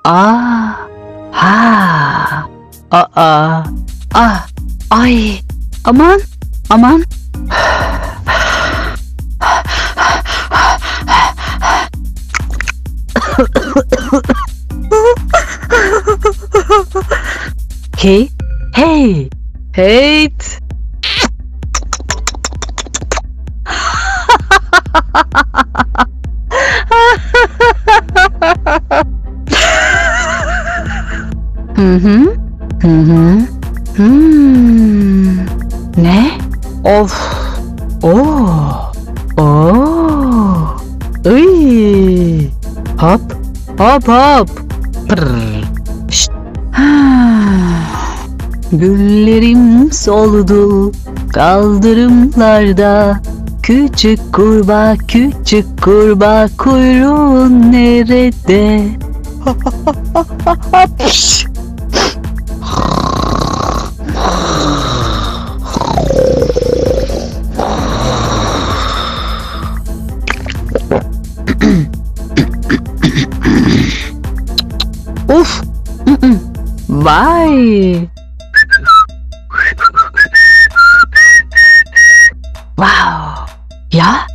Ah. Ha. Aa. Ah. Ay. Aman. Aman. Hey. Hey. Hey. Hı hı. Hı hı. Hmm. Ne? Of. Oo. Oo. Iy. Hop. Hop hop. Pırr. Şşt. Ha. Güllerim soldu kaldırımlarda. Küçük kurbağa kuyruğun nerede? Uf. Vay. Wow. Ya.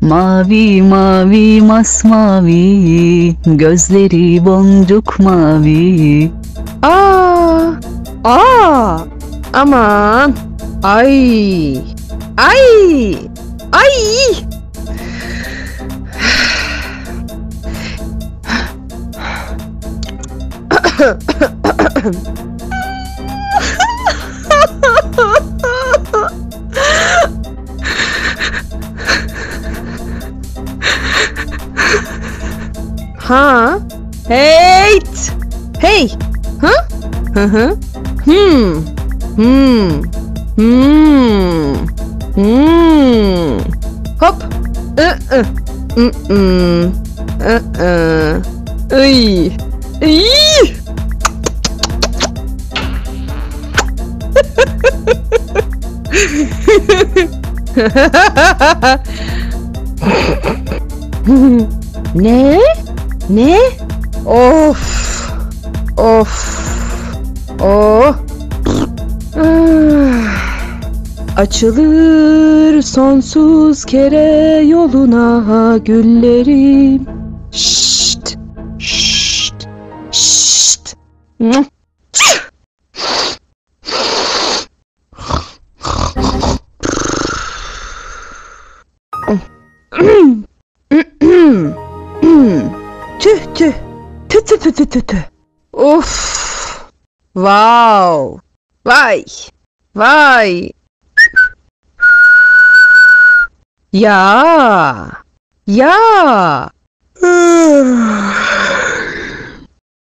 Mavi mavi masmavi, gözleri boncuk mavi. Aa, aman, ay, ay, ay. Ha? Hey! Hey! Ha? Hı hı. Hmm. Hmm. Hmm. Hmm. Hop. I. Mm. Iy. Iy. Ne? Ne? Of. Of. Oh. Açılır sonsuz kere yoluna güllerim. Şşt. Şşt. Şşt. Tüh tüh. Tüh tüh tüh tüh tüh tüh. Of. Wow. Vay. Vay. Ya. Ya.